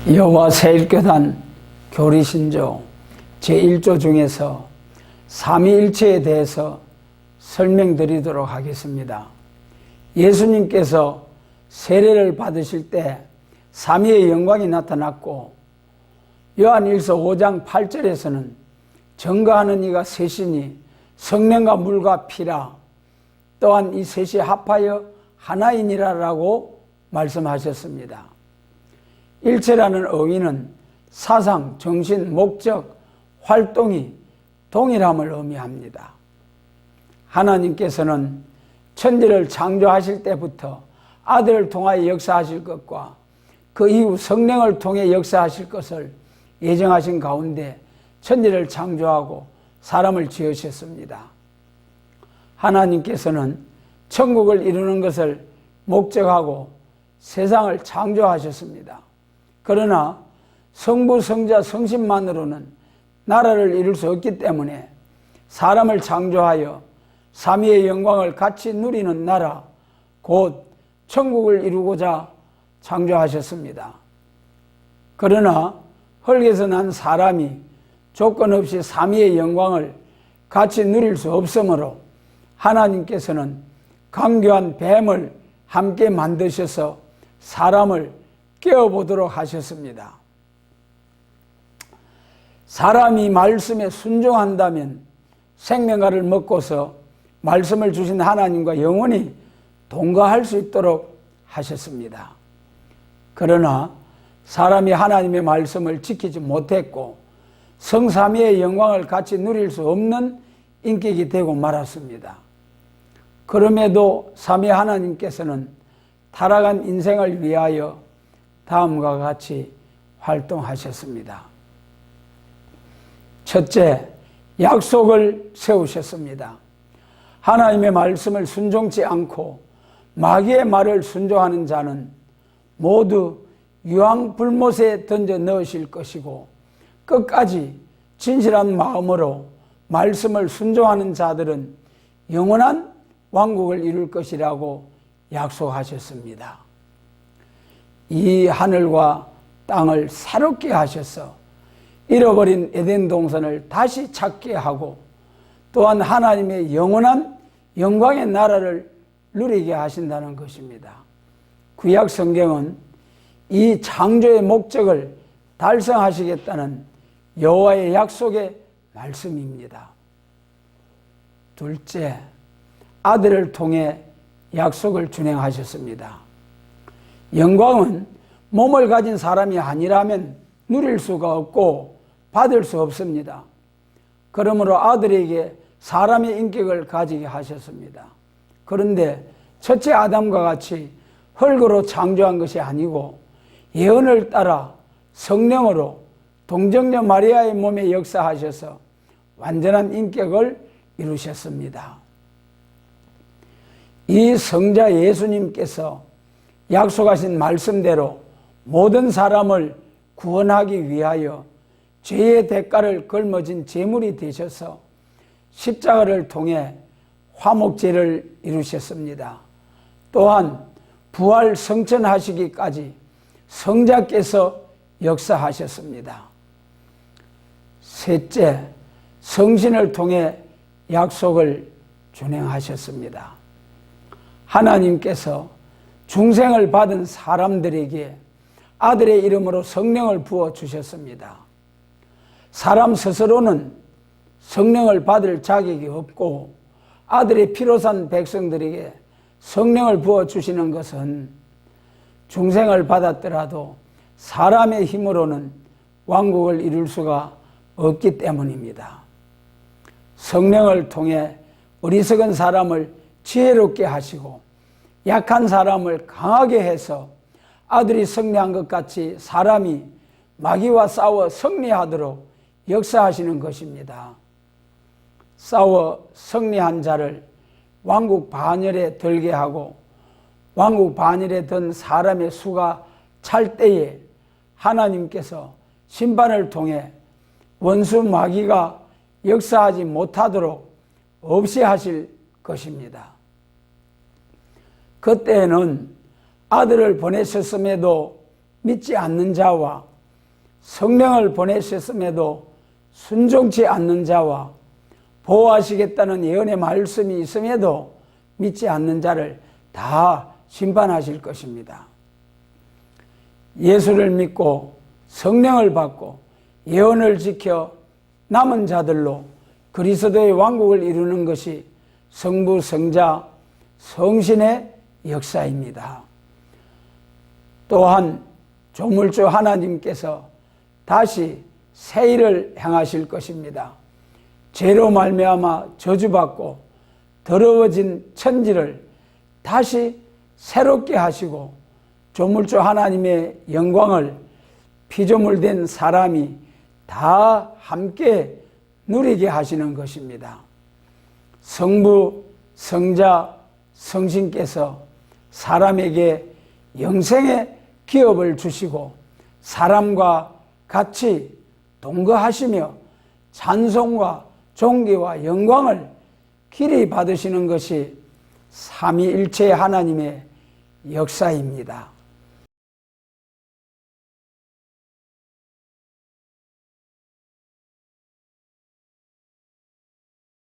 여호와 새1교단 교리신조 제1조 중에서 삼위일체에 대해서 설명드리도록 하겠습니다. 예수님께서 세례를 받으실 때 삼위의 영광이 나타났고, 요한일서 5장 8절에서는 증거하는 이가 셋이니 성령과 물과 피라, 또한 이 셋이 합하여 하나이니라라고 말씀하셨습니다. 일체라는 어휘는 사상, 정신, 목적, 활동이 동일함을 의미합니다. 하나님께서는 천지를 창조하실 때부터 아들을 통하여 역사하실 것과 그 이후 성령을 통해 역사하실 것을 예정하신 가운데 천지를 창조하고 사람을 지으셨습니다. 하나님께서는 천국을 이루는 것을 목적하고 세상을 창조하셨습니다. 그러나 성부, 성자, 성신만으로는 나라를 이룰 수 없기 때문에 사람을 창조하여 삼위의 영광을 같이 누리는 나라, 곧 천국을 이루고자 창조하셨습니다. 그러나 흙에서 난 사람이 조건 없이 삼위의 영광을 같이 누릴 수 없으므로 하나님께서는 강교한 뱀을 함께 만드셔서 사람을 깨워보도록 하셨습니다. 사람이 말씀에 순종한다면 생명과를 먹고서 말씀을 주신 하나님과 영원히 동거할 수 있도록 하셨습니다. 그러나 사람이 하나님의 말씀을 지키지 못했고 성삼위의 영광을 같이 누릴 수 없는 인격이 되고 말았습니다. 그럼에도 삼위 하나님께서는 타락한 인생을 위하여 다음과 같이 활동하셨습니다. 첫째, 약속을 세우셨습니다. 하나님의 말씀을 순종치 않고 마귀의 말을 순종하는 자는 모두 유황불못에 던져 넣으실 것이고, 끝까지 진실한 마음으로 말씀을 순종하는 자들은 영원한 왕국을 이룰 것이라고 약속하셨습니다. 이 하늘과 땅을 새롭게 하셔서 잃어버린 에덴 동산을 다시 찾게 하고, 또한 하나님의 영원한 영광의 나라를 누리게 하신다는 것입니다. 구약 성경은 이 창조의 목적을 달성하시겠다는 여호와의 약속의 말씀입니다. 둘째, 아들을 통해 약속을 준행하셨습니다. 영광은 몸을 가진 사람이 아니라면 누릴 수가 없고 받을 수 없습니다. 그러므로 아들에게 사람의 인격을 가지게 하셨습니다. 그런데 첫째 아담과 같이 흙으로 창조한 것이 아니고 예언을 따라 성령으로 동정녀 마리아의 몸에 역사하셔서 완전한 인격을 이루셨습니다. 이 성자 예수님께서 약속하신 말씀대로 모든 사람을 구원하기 위하여 죄의 대가를 걸머진 제물이 되셔서 십자가를 통해 화목제를 이루셨습니다. 또한 부활 성천하시기까지 성자께서 역사하셨습니다. 셋째, 성신을 통해 약속을 준행하셨습니다. 하나님께서 중생을 받은 사람들에게 아들의 이름으로 성령을 부어주셨습니다. 사람 스스로는 성령을 받을 자격이 없고 아들의 피로 산 백성들에게 성령을 부어주시는 것은 중생을 받았더라도 사람의 힘으로는 왕국을 이룰 수가 없기 때문입니다. 성령을 통해 어리석은 사람을 지혜롭게 하시고 약한 사람을 강하게 해서 아들이 승리한 것 같이 사람이 마귀와 싸워 승리하도록 역사하시는 것입니다. 싸워 승리한 자를 왕국 반열에 들게 하고 왕국 반열에 든 사람의 수가 찰 때에 하나님께서 심판을 통해 원수 마귀가 역사하지 못하도록 없이 하실 것입니다. 그때에는 아들을 보내셨음에도 믿지 않는 자와 성령을 보내셨음에도 순종치 않는 자와 보호하시겠다는 예언의 말씀이 있음에도 믿지 않는 자를 다 심판하실 것입니다. 예수를 믿고 성령을 받고 예언을 지켜 남은 자들로 그리스도의 왕국을 이루는 것이 성부, 성자, 성신의 역사입니다. 또한 조물주 하나님께서 다시 새 일을 행하실 것입니다. 죄로 말미암아 저주받고 더러워진 천지를 다시 새롭게 하시고 조물주 하나님의 영광을 피조물된 사람이 다 함께 누리게 하시는 것입니다. 성부, 성자, 성신께서 사람에게 영생의 기업을 주시고 사람과 같이 동거하시며 찬송과 존귀와 영광을 길이 받으시는 것이 삼위일체 하나님의 역사입니다.